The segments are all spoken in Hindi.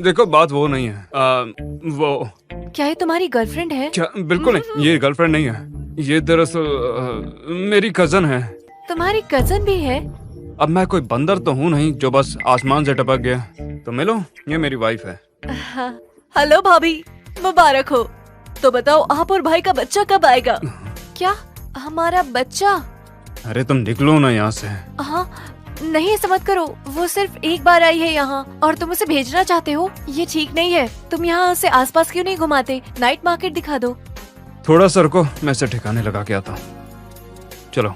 देखो बात वो नहीं है। वो क्या ये तुम्हारी गर्लफ्रेंड है? क्या? बिल्कुल नहीं, ये गर्लफ्रेंड नहीं है। ये दरअसल मेरी कजन है। तुम्हारी कजन भी है? अब मैं कोई बंदर तो हूँ नहीं जो बस आसमान से टपक गया। तो मिलो, ये मेरी वाइफ है। हेलो भाभी, मुबारक हो। तो बताओ आप और भाई का बच्चा कब आएगा? क्या हमारा बच्चा? अरे तुम निकलो ना यहाँ से। हाँ नहीं, ऐसा मत करो। वो सिर्फ एक बार आई है यहाँ और तुम उसे भेजना चाहते हो? ये ठीक नहीं है। तुम यहाँ से आसपास क्यों नहीं घुमाते? नाइट मार्केट दिखा दो। थोड़ा सर को मैं इसे ठिकाने लगा के आता हूँ। चलो।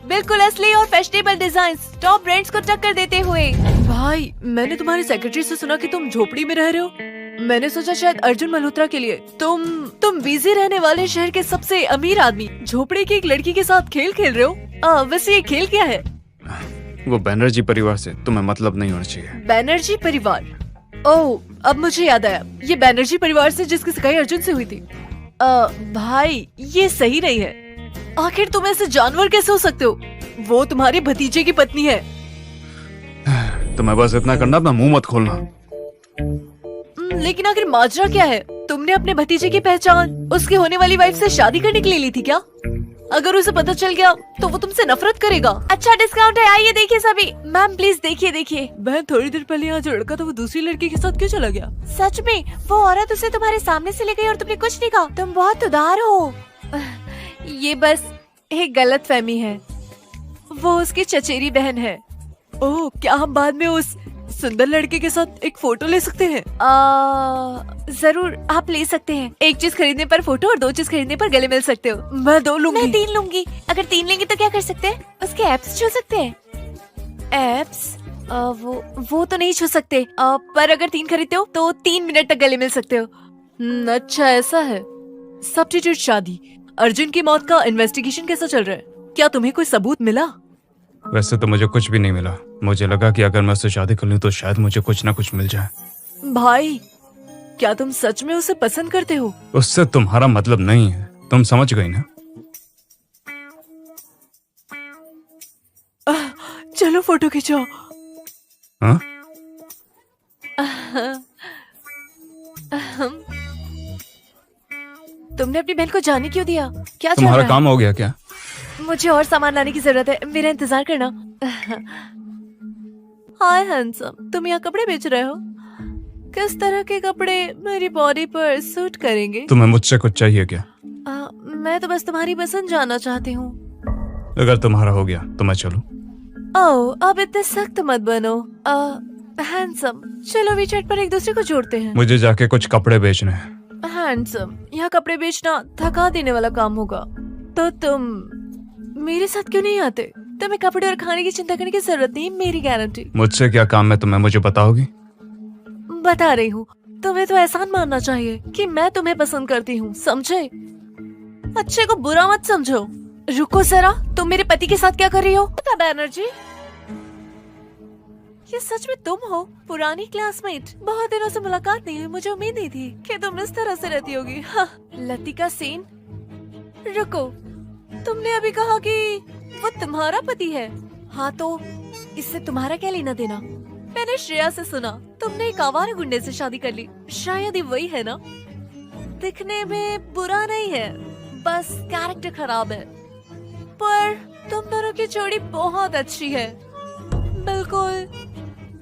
बिल्कुल असली और फैशनेबल डिजाइन्स, टॉप ब्रांड्स को टक्कर देते हुए। भाई, मैंने तुम्हारी सेक्रेटरी से सुना कि तुम झोपड़ी में रह रहे हो। मैंने सोचा शायद अर्जुन मल्होत्रा के लिए। तुम बिजी रहने वाले शहर के सबसे अमीर आदमी झोपड़ी की एक लड़की के साथ खेल खेल रहे हो। वैसे ये खेल क्या है? वो बैनर्जी परिवार से तुम्हें मतलब नहीं होना चाहिए। बैनर्जी परिवार? ओह, अब मुझे याद आया। ये बैनर्जी परिवार से जिसकी शिकायत अर्जुन से हुई थी। भाई, ये सही नहीं है। आखिर तुम ऐसे जानवर कैसे हो सकते हो? वो तुम्हारे भतीजे की पत्नी है। तुम्हें बस इतना करना, अपना मुंह मत खोलना। लेकिन आखिर माजरा क्या है? तुमने अपने भतीजे की पहचान उसकी होने वाली वाइफ से शादी करने के लिए ली थी क्या? अगर उसे पता चल गया तो वो तुमसे नफरत करेगा। अच्छा डिस्काउंट है, आइए देखिए सभी। मैम प्लीज देखिए। बहन, थोड़ी देर पहले यहाँ जो लड़का था वो दूसरी लड़की के साथ क्यों चला गया? सच में वो औरत उसे तुम्हारे सामने से ले गई और तुमने कुछ नहीं कहा? तुम बहुत उदार हो। ये बस एक गलत फहमी है। वो उसकी चचेरी बहन है। ओह, क्या हम बाद में उस सुंदर लड़के के साथ एक फोटो ले सकते हैं? जरूर, आप ले सकते हैं। एक चीज खरीदने पर फोटो और 2 चीज खरीदने पर गले मिल सकते हो। मैं 2 लूंगी। मैं 3 लूंगी। अगर 3 लेंगे तो क्या कर सकते हैं? उसके एप्स छू सकते हैं। एप्स? वो तो नहीं छू सकते। पर अगर 3 खरीदते हो तो 3 मिनट तक गले मिल सकते हो। अच्छा ऐसा है। सब्स्टिट्यूट शादी। अर्जुन की मौत का इन्वेस्टिगेशन कैसा चल रहा है? क्या तुम्हें कोई सबूत मिला? वैसे तो मुझे कुछ भी नहीं मिला। मुझे लगा कि अगर मैं उससे शादी कर लूं तो शायद मुझे कुछ ना कुछ मिल जाए। भाई, क्या तुम सच में उसे पसंद करते हो? उससे तुम्हारा मतलब नहीं है, तुम समझ गई ना? चलो फोटो खिंचाओ। हाँ? तुमने अपनी बहन को जाने क्यों दिया? क्या चल तुम्हारा रहा है? काम हो गया क्या? मुझे और सामान लाने की जरूरत है, मेरा इंतजार करना। हाय हैंडसम, तुम यहाँ कपड़े बेच रहे हो? किस तरह के कपड़े मेरी बॉडी पर सूट करेंगे? तुम्हें मुझसे कुछ चाहिए क्या? मैं तो बस तुम्हारी पसंद जानना चाहती हूँ। अगर तुम्हारा हो गया तो मैं चलूं? ओह, अब इतने सख्त मत बनो। हैंडसम, चलो वीचैट पर एक दूसरे को जोड़ते हैं। मुझे जाके कुछ कपड़े बेचने हैं। हैंडसम, यहाँ कपड़े बेचना थका देने वाला काम होगा। तो तुम मेरे साथ क्यों नहीं आते? तुम्हें कपड़े और खाने की चिंता करने की जरूरत नहीं, मेरी गारंटी। मुझसे क्या काम है तुम्हें, मुझे बताओगी? बता रही हूँ। तुम्हें तो एहसान मानना चाहिए कि मैं तुम्हें पसंद करती हूँ, समझे? अच्छे को बुरा मत समझो। रुको जरा, तुम मेरे पति के साथ क्या कर रही हो? बैनर्जी, ये सच में तुम हो? पुरानी क्लासमेट। बहुत दिनों से मुलाकात नहीं हुई, मुझे उम्मीद नहीं थी कि तुम इस तरह से रहती होगी। हाँ, लतिका सेन। रुको, तुमने अभी कहा कि वो तुम्हारा पति है। हाँ, तो इससे तुम्हारा क्या लेना देना? मैंने श्रेया से सुना तुमने एक आवारा गुंडे से शादी कर ली। शायद ये वही है ना? दिखने में बुरा नहीं है, बस कैरेक्टर खराब है। पर तुम दोनों की जोड़ी बहुत अच्छी है, बिल्कुल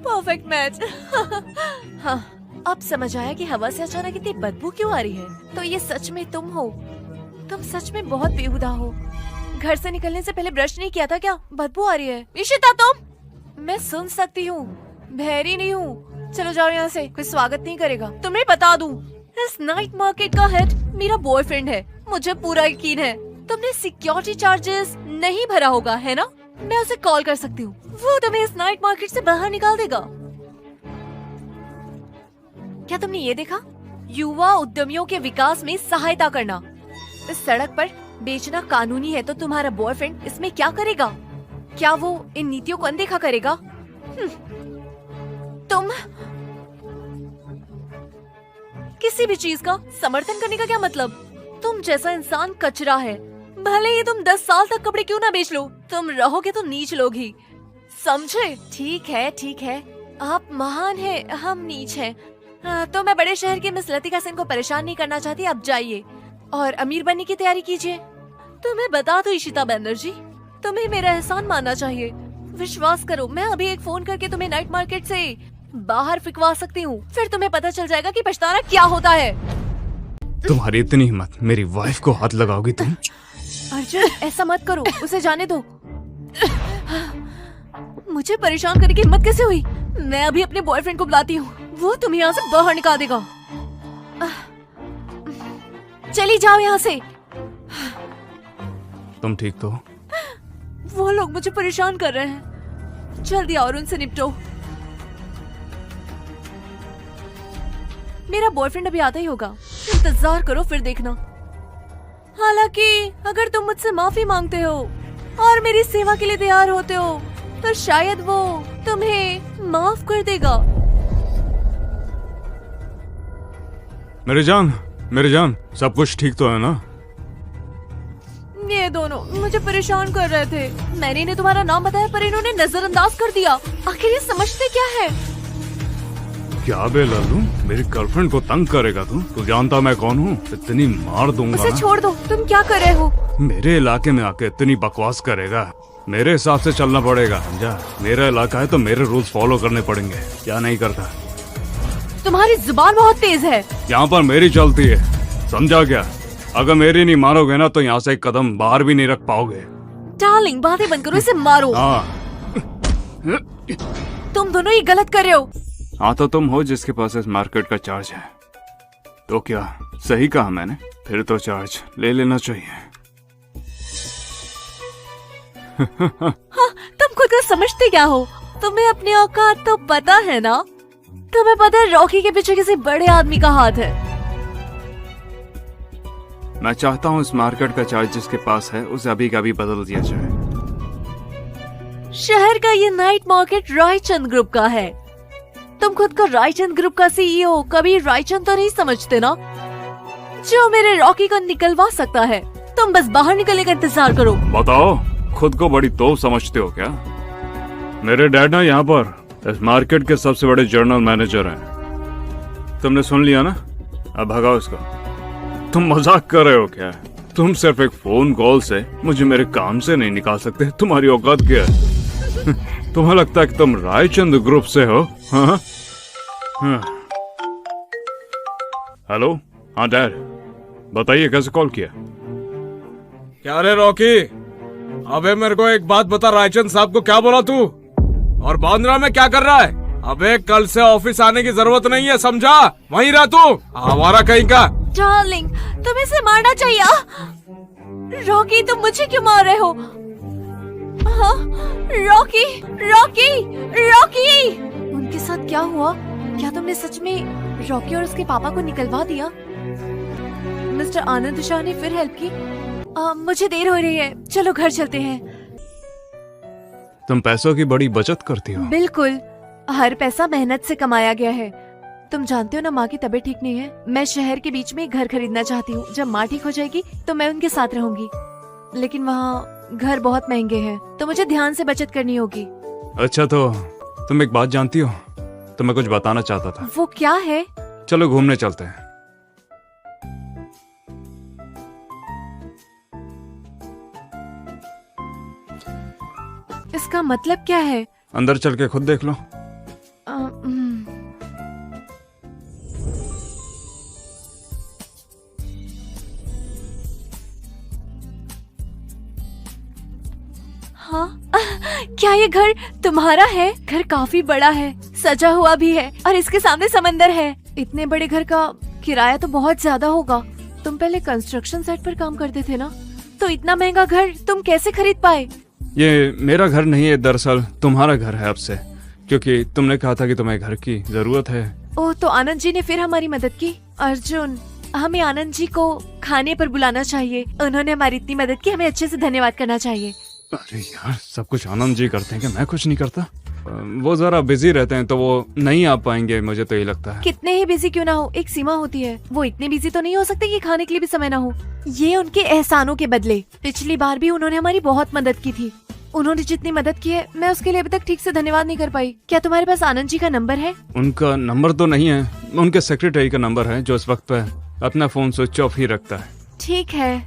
परफेक्ट मैच। हाँ, अब समझ आया कि हवा से अचानक इतनी बदबू क्यों आ रही है। तो ये सच में तुम हो? तुम सच में बहुत बेहुदा हो। घर से निकलने से पहले ब्रश नहीं किया था क्या? बदबू आ रही है। इशिता, तुम? मैं सुन सकती हूँ, बहरी नहीं हूँ। चलो जाओ यहाँ से, कोई स्वागत नहीं करेगा। तुम्हें बता दूँ, इस नाइट मार्केट का हेड मेरा बॉयफ्रेंड है, मुझे पूरा यकीन है। तुमने सिक्योरिटी चार्जेस नहीं भरा होगा, है ना? मैं उसे कॉल कर सकती हूँ, वो तुम्हें इस नाइट मार्केट से बाहर निकाल देगा। क्या तुमने ये देखा? युवा उद्यमियों के विकास में सहायता करना। इस सड़क पर बेचना कानूनी है, तो तुम्हारा बॉयफ्रेंड इसमें क्या करेगा? क्या वो इन नीतियों को अनदेखा करेगा? तुम किसी भी चीज का समर्थन करने का क्या मतलब? तुम जैसा इंसान कचरा है। भले ही तुम 10 साल तक कपड़े क्यों ना बेच लो, तुम रहोगे तो नीच लोग ही। समझे? ठीक है ठीक है, आप महान हैं, हम नीच हैं। तो मैं बड़े शहर की मिस लतिका सेन को परेशान नहीं करना चाहती। आप जाइए और अमीर बनने की तैयारी कीजिए। तुम्हें बता दो इशिता बनर्जी, तुम्हें मेरा एहसान मानना चाहिए। विश्वास करो, मैं अभी एक फोन करके तुम्हें नाइट मार्केट से बाहर फिकवा सकती हूँ, फिर तुम्हें पता चल जाएगा कि पछताना क्या होता है। तुम्हारी इतनी हिम्मत, मेरी वाइफ को हाथ लगाओगी तुम? अर्जुन ऐसा मत करो, उसे जाने दो। मुझे परेशान करने की हिम्मत कैसे हुई? मैं अभी अपने बॉयफ्रेंड को बुलाती हूँ, वो तुम्हें यहाँ से बाहर निकाल देगा। चली जाओ यहाँ से। तुम ठीक तो हो? वो लोग मुझे परेशान कर रहे हैं, जल्दी आओ और उनसे निपटो। मेरा बॉयफ्रेंड अभी आता ही होगा, इंतजार करो फिर देखना। हालांकि अगर तुम मुझसे माफी मांगते हो और मेरी सेवा के लिए तैयार होते हो तो शायद वो तुम्हें माफ कर देगा। मेरे जान, सब कुछ ठीक तो है ना? ये दोनों मुझे परेशान कर रहे थे। मैंने इन्हें तुम्हारा नाम बताया पर इन्होंने नजरअंदाज कर दिया। आखिर ये समझते क्या है? क्या बे लल्लू, मेरी गर्लफ्रेंड को तंग करेगा तू? तू जानता मैं कौन हूँ? इतनी मार दूंगा उसे ना। छोड़ दो, तुम क्या कर रहे हो? मेरे इलाके में आके इतनी बकवास करेगा? मेरे हिसाब से चलना पड़ेगा, समझा? मेरा इलाका है तो मेरे रूल्स फॉलो करने पड़ेंगे। क्या नहीं करता? तुम्हारी जुबान बहुत तेज है। यहाँ पर मेरी चलती है, समझा क्या? अगर मेरी नहीं मारोगे ना तो यहाँ से एक कदम बाहर भी नहीं रख पाओगे। डार्लिंग बातें बंद करो, इसे मारो। हाँ तुम दोनों ही गलत कर रहे हो। हाँ तो तुम हो जिसके पास इस मार्केट का चार्ज है, तो क्या सही कहा मैंने? फिर तो चार्ज ले लेना चाहिए। हाँ, तुम खुद को समझते क्या हो? तुम्हें अपनी औकात तो पता है ना? तुम्हें पता है रॉकी के पीछे किसी बड़े आदमी का हाथ है। मैं चाहता हूँ इस मार्केट का चार्ज जिसके पास है उसे अभी का अभी बदल दिया जाए। शहर का ये नाइट मार्केट रायचंद ग्रुप का है। तुम खुद को रायचंद ग्रुप का सीईओ कभी रायचंद तो नहीं समझते ना, जो मेरे रॉकी को निकलवा सकता है। तुम बस बाहर निकलने का इंतजार करो। बताओ, खुद को बड़ी तोप समझते हो क्या? मेरे डैड ना यहाँ पर इस मार्केट के सबसे बड़े जनरल मैनेजर हैं। तुमने सुन लिया ना? अब भगाओ इसको। तुम मजाक कर रहे हो क्या? तुम सिर्फ एक फोन कॉल से मुझे मेरे काम से नहीं निकाल सकते। तुम्हारी औकात क्या है? तुम्हें लगता है कि तुम रायचंद ग्रुप से हो? हाँ? हाँ। हेलो, हाँ डैड, बताइए कैसे कॉल किया? क्या रे रॉकी, अबे मेरे को एक बात बता, रायचंद साहब को क्या बोला तू? और बांद्रा में क्या कर रहा है? अबे कल से ऑफिस आने की जरूरत नहीं है, समझा? वहीं रह तू, आवारा कहीं का। डार्लिंग तुम्हें इसे मारना चाहिए। रॉकी तुम मुझे क्यों मार रहे हो? हाँ? रॉकी रॉकी रॉकी, उनके साथ क्या हुआ? क्या तुमने सच में रॉकी और उसके पापा को निकलवा दिया? मिस्टर आनंद शाह ने फिर हेल्प की। मुझे देर हो रही है, चलो घर चलते हैं। तुम पैसों की बड़ी बचत करती हो। बिल्कुल, हर पैसा मेहनत से कमाया गया है। तुम जानते हो ना, माँ की तबीयत ठीक नहीं है। मैं शहर के बीच में एक घर खरीदना चाहती हूँ। जब माँ ठीक हो जाएगी तो मैं उनके साथ रहूंगी, लेकिन वहाँ घर बहुत महंगे हैं, तो मुझे ध्यान से बचत करनी होगी। अच्छा तो तुम एक बात जानती हो? तो मैं कुछ बताना चाहता था। वो क्या है? चलो घूमने चलते हैं। इसका मतलब क्या है? अंदर चल के खुद देख लो। हाँ? क्या ये घर तुम्हारा है? घर काफी बड़ा है, सजा हुआ भी है और इसके सामने समंदर है। इतने बड़े घर का किराया तो बहुत ज्यादा होगा। तुम पहले कंस्ट्रक्शन साइट पर काम करते थे ना, तो इतना महंगा घर तुम कैसे खरीद पाए? ये मेरा घर नहीं है, दरअसल तुम्हारा घर है अब से, क्योंकि तुमने कहा था कि तुम्हें घर की जरूरत है। ओह, तो आनंद जी ने फिर हमारी मदद की। अर्जुन, हमें आनंद जी को खाने पर बुलाना चाहिए। उन्होंने हमारी इतनी मदद की, हमें अच्छे से धन्यवाद करना चाहिए। अरे यार, सब कुछ आनंद जी करते हैं क्या? मैं कुछ नहीं करता। वो जरा बिजी रहते हैं तो वो नहीं आ पाएंगे, मुझे तो यही लगता है। कितने ही बिजी क्यों ना हो, एक सीमा होती है। वो इतने बिजी तो नहीं हो सकते कि खाने के लिए भी समय ना हो। ये उनके एहसानों के बदले। पिछली बार भी उन्होंने हमारी बहुत मदद की थी। उन्होंने जितनी मदद की है मैं उसके लिए अभी तक ठीक से धन्यवाद नहीं कर पाई। क्या तुम्हारे पास आनंद जी का नंबर है? उनका नंबर तो नहीं है, उनके सेक्रेटरी का नंबर है जो इस वक्त पे अपना फोन स्विच ऑफ ही रखता है। ठीक है,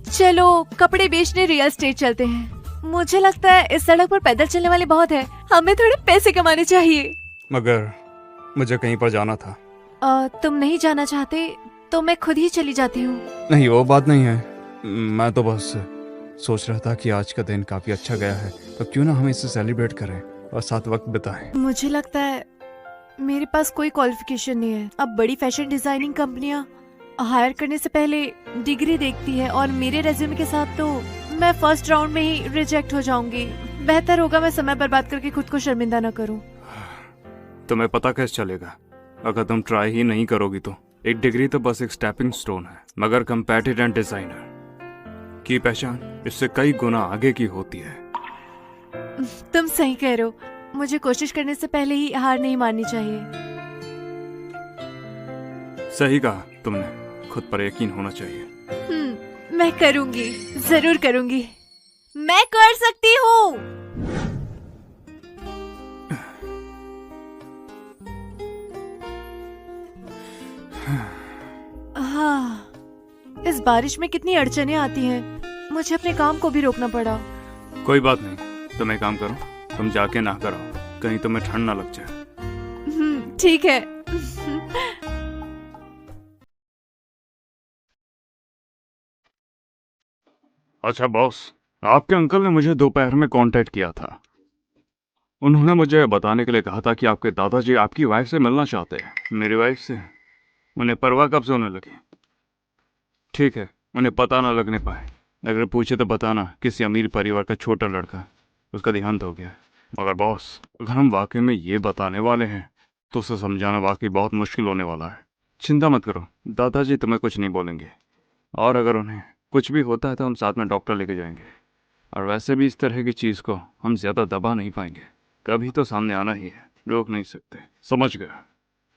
चलो कपड़े बेचने रियल एस्टेट चलते हैं। मुझे लगता है इस सड़क पर पैदल चलने वाले बहुत है, हमें थोड़े पैसे कमाने चाहिए। मगर मुझे कहीं पर जाना था। तुम नहीं जाना चाहते तो मैं खुद ही चली जाती हूँ। नहीं, वो बात नहीं है, मैं तो बस सोच रहा था कि आज का दिन काफी अच्छा गया है, तो क्यों ना हम इसे सेलिब्रेट करें और साथ वक्त बिताएं। मुझे लगता है मेरे पास कोई क्वालिफिकेशन नहीं है। अब बड़ी फैशन डिजाइनिंग कंपनियां हायर करने से पहले डिग्री देखती है और मेरे रेज्यूमे के साथ तो मैं फर्स्ट राउंड में ही रिजेक्ट हो जाऊंगी। बेहतर होगा मैं समय बर्बाद करके खुद को शर्मिंदा न करूं। तुम्हें पता कैसे चलेगा अगर तुम ट्राई ही नहीं करोगी तो? एक डिग्री तो बस एक स्टेपिंग स्टोन है, मगर कंपेटिटिव डिजाइनर की पहचान इससे कई गुना आगे की होती है। तुम सही कह रहे हो, मुझे कोशिश करने से पहले ही हार नहीं माननी चाहिए। सही कहा तुमने, खुद पर यकीन होना चाहिए। मैं करूंगी, जरूर करूंगी, मैं कर सकती हूँ। हाँ, इस बारिश में कितनी अड़चनें आती हैं। मुझे अपने काम को भी रोकना पड़ा। कोई बात नहीं, तुम एक काम करो, तुम जाके ना करो, कहीं तुम्हें ठंड ना लग जाए। ठीक है। अच्छा बॉस, आपके अंकल ने मुझे दोपहर में कांटेक्ट किया था। उन्होंने मुझे बताने के लिए कहा था कि आपके दादाजी आपकी वाइफ से मिलना चाहते हैं। मेरी वाइफ से उन्हें परवाह कब से होने लगी? ठीक है, उन्हें पता ना लगने पाए। अगर पूछे तो बताना किसी अमीर परिवार का छोटा लड़का, उसका देहांत हो गया। मगर बॉस, अगर हम वाकई में ये बताने वाले हैं तो उसे समझाना वाकई बहुत मुश्किल होने वाला है। चिंता मत करो, दादाजी तुम्हें कुछ नहीं बोलेंगे, और अगर उन्हें कुछ भी होता है तो हम साथ में डॉक्टर लेके जाएंगे। और वैसे भी इस तरह की चीज़ को हम ज़्यादा दबा नहीं पाएंगे, कभी तो सामने आना ही है, रोक नहीं सकते। समझ गया?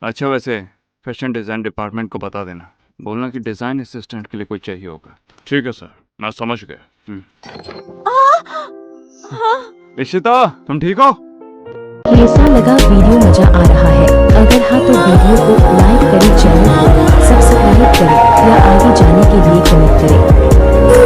अच्छा, वैसे फैशन डिज़ाइन डिपार्टमेंट को बता देना, बोलना कि डिज़ाइन असिस्टेंट के लिए कोई चाहिए होगा। ठीक है सर, मैं समझ गया। इशिता, तुम ठीक हो? कैसा लगा वीडियो? मजा आ रहा है? अगर हाँ तो वीडियो को लाइक करें, चैनल को सब्सक्राइब करें या आगे जाने के लिए कमेंट